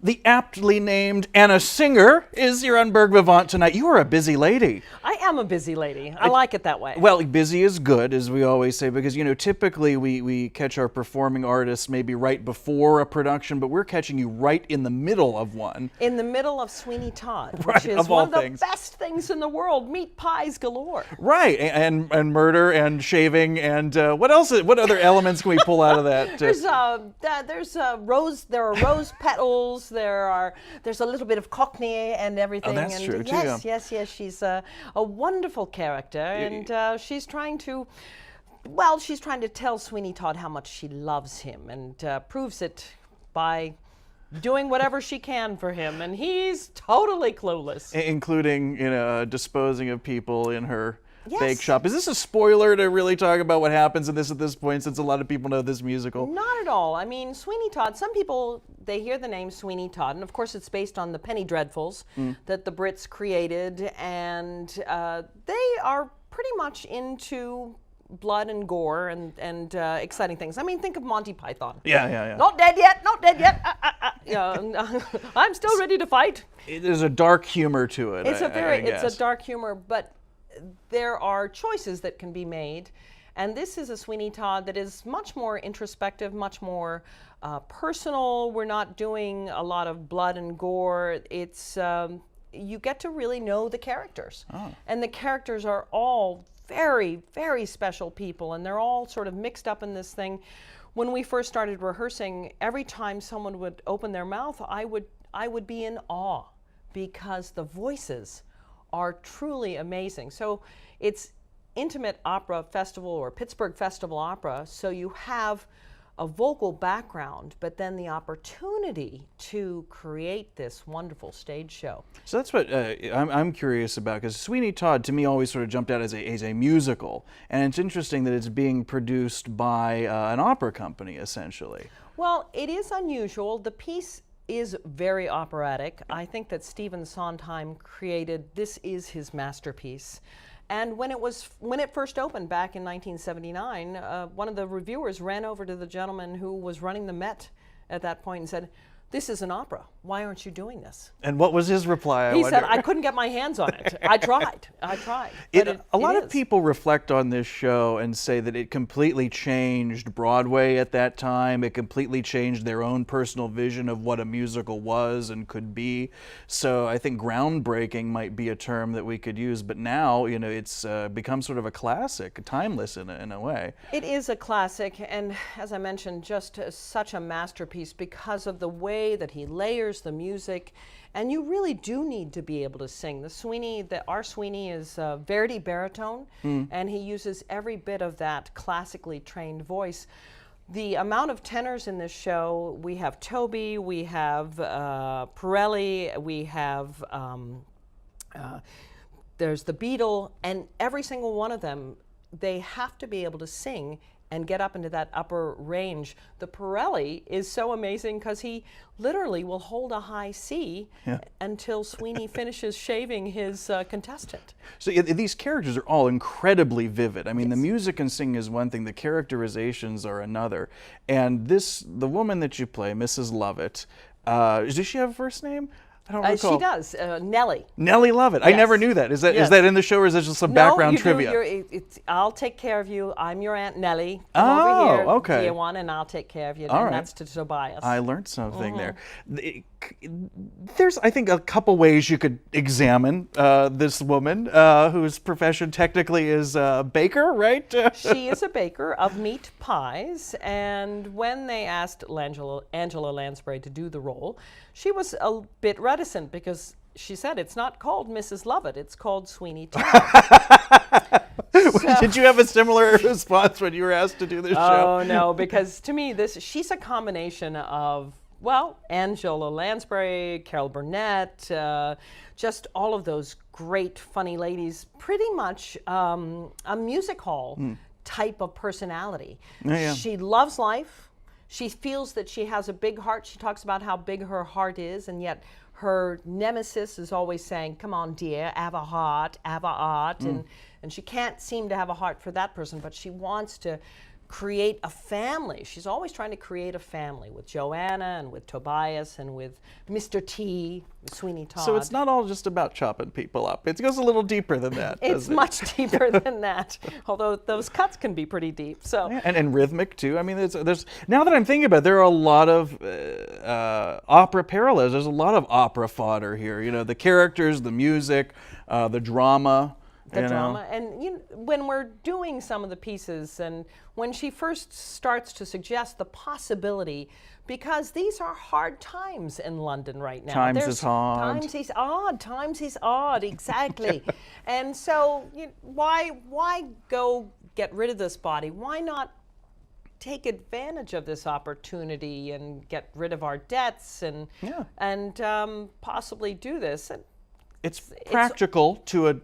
the aptly named Anna Singer is here on Burgh Vivant tonight. You are a busy lady. I am a busy lady. I like it that way. Well, busy is good, as we always say, because, you know, typically we catch our performing artists maybe right before a production, but we're catching you right in the middle of one. In the middle of Sweeney Todd, Right, which is of all one of things. the best things in the world. Meat pies galore. Right, and murder and shaving and what else? What other elements can we pull out of that? There are rose petals. There's a little bit of Cockney and everything. Oh, that's and true, too, yes, yeah. yes. She's a wonderful character, and she's trying to tell Sweeney Todd how much she loves him, and proves it by doing whatever she can for him, and he's totally clueless. Including, you know, disposing of people in her Yes. bake shop. Is this a spoiler to really talk about what happens in this at this point, since a lot of people know this musical? Not at all. I mean, Sweeney Todd, some people, they hear the name Sweeney Todd, and of course it's based on the Penny Dreadfuls that the Brits created, and they are pretty much into blood and gore and exciting things. I mean, think of Monty Python. Yeah. Not dead yet, not dead yet. I'm still ready to fight. There's a dark humor to it. It's I a dark humor, but there are choices that can be made, and this is a Sweeney Todd that is much more introspective, much more personal. We're not doing a lot of blood and gore. It's you get to really know the characters, and the characters are all very, very special people, and they're all sort of mixed up in this thing. When we first started rehearsing, every time someone would open their mouth, I would be in awe, because the voices are truly amazing. So it's Intimate Opera Festival or Pittsburgh Festival Opera, so you have a vocal background, but then the opportunity to create this wonderful stage show. So that's what I'm curious about, because Sweeney Todd to me always sort of jumped out as a musical, and it's interesting that it's being produced by an opera company, essentially. Well, it is unusual. The piece is very operatic. I think that Stephen Sondheim this is his masterpiece. And when it first opened back in 1979, one of the reviewers ran over to the gentleman who was running the Met at that point and said, "This is an opera. Why aren't you doing this?" And what was his reply? He said, "I couldn't get my hands on it. I tried. But a lot of people reflect on this show and say that it completely changed Broadway at that time. It completely changed their own personal vision of what a musical was and could be. So I think groundbreaking might be a term that we could use. But now, you know, it's become sort of a classic, timeless in a way. It is a classic, and as I mentioned, just such a masterpiece because of the way that he layers the music, and you really do need to be able to sing. Our Sweeney is Verdi baritone, and he uses every bit of that classically trained voice. The amount of tenors in this show, we have Toby, we have Pirelli, we have there's the Beadle, and every single one of them, they have to be able to sing and get up into that upper range. The Pirelli is so amazing because he literally will hold a high C until Sweeney finishes shaving his contestant. So these characters are all incredibly vivid. I mean, the music and singing is one thing, the characterizations are another. And the woman that you play, Mrs. Lovett, does she have a first name? I don't recall. She does, Nellie. Nellie Lovett. I never knew that. Is that in the show, or is that just some background trivia? I'll take care of you. I'm your Aunt Nellie. Oh, over here, okay. Dear one, and I'll take care of you. All and right. That's to Tobias. I learned something there. There's, I think, a couple ways you could examine this woman, whose profession technically is baker, right? She is a baker of meat pies, and when they asked Angela Lansbury to do the role, she was a bit reticent because she said it's not called Mrs. Lovett, it's called Sweeney Todd. Did you have a similar response when you were asked to do this show? Oh, no, because to me, she's a combination of, well, Angela Lansbury, Carol Burnett, just all of those great, funny ladies, pretty much a music hall type of personality. Yeah. She loves life. She feels that she has a big heart. She talks about how big her heart is, and yet her nemesis is always saying, "Come on, dear, have a heart, have a heart." And she can't seem to have a heart for that person, but she wants to create a family. She's always trying to create a family with Joanna and with Tobias and with Mr. T, Sweeney Todd. So it's not all just about chopping people up. It goes a little deeper than that. It's much deeper than that, although those cuts can be pretty deep. So yeah, and rhythmic too. I mean, there's now that I'm thinking about it, there are a lot of opera parallels. There's a lot of opera fodder here. You know, the characters, the music, the drama. The drama. And when we're doing some of the pieces, and when she first starts to suggest the possibility, because these are hard times in London right now. Times is hard. Times is odd. Times is odd, exactly. And so why go get rid of this body? Why not take advantage of this opportunity and get rid of our debts and possibly do this? And it's practical to a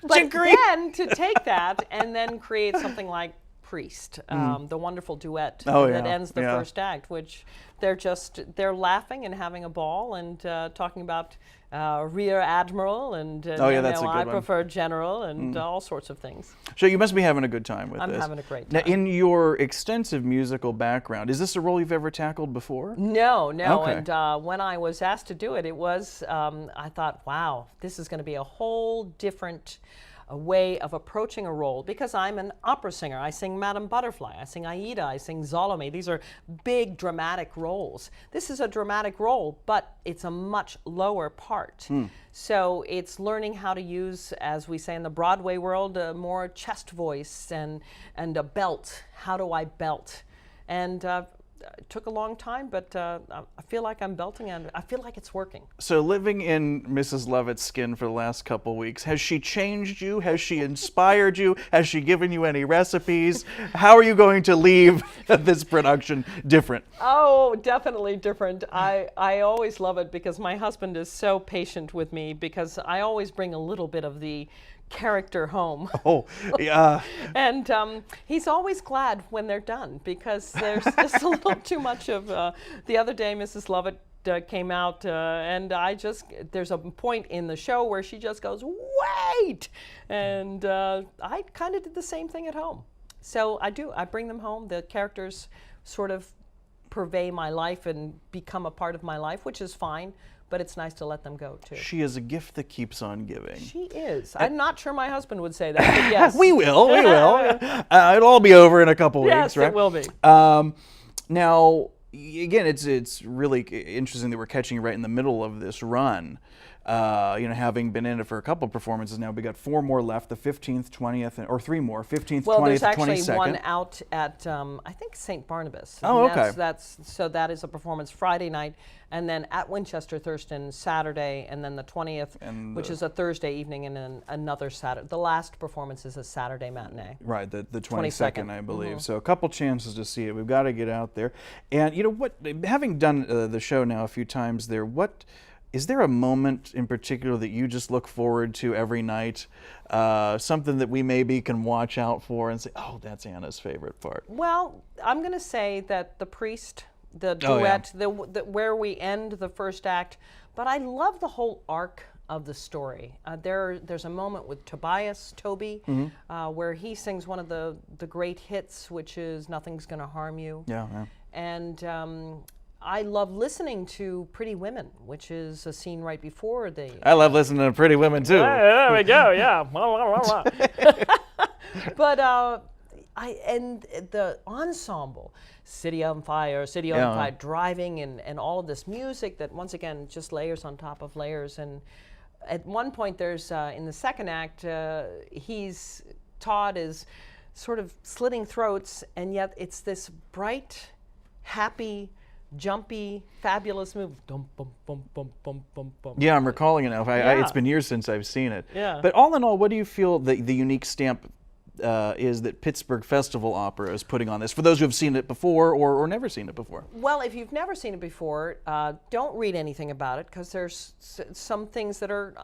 but degree. then to take that and then create something like Priest, the wonderful duet that ends the first act, which they're laughing and having a ball and talking about Rear Admiral and that's a good I one. prefer General and all sorts of things. So you must be having a good time with this. I'm having a great time. Now, in your extensive musical background, is this a role you've ever tackled before? No. Okay. And when I was asked to do it, it was, I thought, wow, this is going to be a whole different way of approaching a role, because I'm an opera singer. I sing Madame Butterfly, I sing Aida, I sing Salome. These are big dramatic roles. This is a dramatic role, but it's a much lower part. So it's learning how to use, as we say in the Broadway world, a more chest voice and a belt. How do I belt? And it took a long time, but I feel like I'm belting and I feel like it's working. So living in Mrs. Lovett's skin for the last couple weeks, has she changed you? Has she inspired you? Has she given you any recipes? How are you going to leave this production different? Oh, definitely different. I always love it because my husband is so patient with me, because I always bring a little bit of the character home. Oh, yeah. And he's always glad when they're done, because there's just a little too much of, the other day Mrs. Lovett came out and there's a point in the show where she just goes, wait! And I kind of did the same thing at home. So I bring them home. The characters sort of purvey my life and become a part of my life, which is fine. But it's nice to let them go, too. She is a gift that keeps on giving. She is. I'm not sure my husband would say that, but yes. We will. It'll all be over in a couple weeks, yes, right? It will be. Now, again, it's really interesting that we're catching you right in the middle of this run. Having been in it for a couple of performances now, we got 4 more left, the 15th, 20th, or 3 more, 15th, 20th, 22nd. Well, there's actually one out at, I think, St. Barnabas. Oh, okay. So that is a performance Friday night, and then at Winchester Thurston Saturday, and then the 20th, which is a Thursday evening, and then another Saturday. The last performance is a Saturday matinee. Right, the 22nd, I believe. So a couple chances to see it. We've got to get out there. And you know what, having done the show now a few times there, is there a moment in particular that you just look forward to every night? Something that we maybe can watch out for and say, oh, that's Anna's favorite part? Well, I'm going to say that the Priest, the duet, where we end the first act, but I love the whole arc of the story. There's a moment with Toby, where he sings one of the great hits, which is Nothing's Gonna Harm You. Yeah. And I love listening to Pretty Women, which is a scene right before the... I love listening to Pretty Women, too. There we go, yeah. But and the ensemble, City on Fire, driving and all of this music that, once again, just layers on top of layers. And at one point, there's, in the second act, Todd is sort of slitting throats, and yet it's this bright, happy, jumpy, fabulous move. Dum, bum, bum, bum, bum, bum, bum. Yeah, I'm recalling it now. It's been years since I've seen it. Yeah. But all in all, what do you feel the unique stamp is that Pittsburgh Festival Opera is putting on this, for those who have seen it before or never seen it before? Well, if you've never seen it before, don't read anything about it, because there's some things that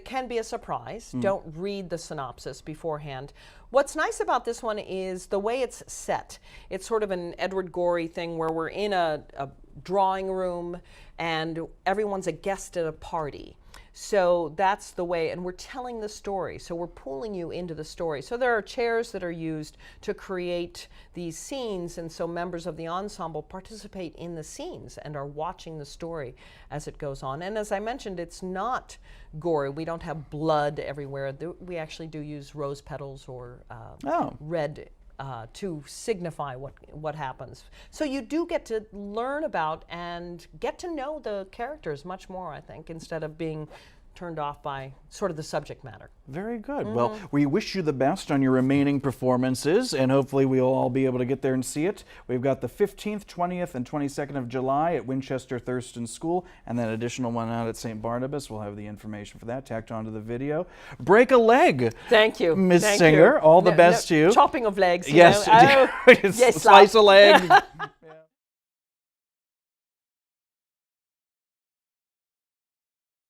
can be a surprise. Don't read the synopsis beforehand. What's nice about this one is the way it's set. It's sort of an Edward Gorey thing where we're in a drawing room and everyone's a guest at a party. So that's the way, and we're telling the story. So we're pulling you into the story. So there are chairs that are used to create these scenes, and so members of the ensemble participate in the scenes and are watching the story as it goes on. And as I mentioned, it's not gory. We don't have blood everywhere. We actually do use rose petals or red to signify what happens. So you do get to learn about and get to know the characters much more, I think, instead of being turned off by sort of the subject matter. Very good. Well, we wish you the best on your remaining performances, and hopefully we'll all be able to get there and see it. We've got the 15th, 20th, and 22nd of July at Winchester Thurston School, and then additional one out at St. Barnabas. We'll have the information for that tacked onto the video. Break a leg. Thank you. Miss Thank Singer. You. All the best to you. Chopping of legs. Yes. You know? Yes. Slice a leg.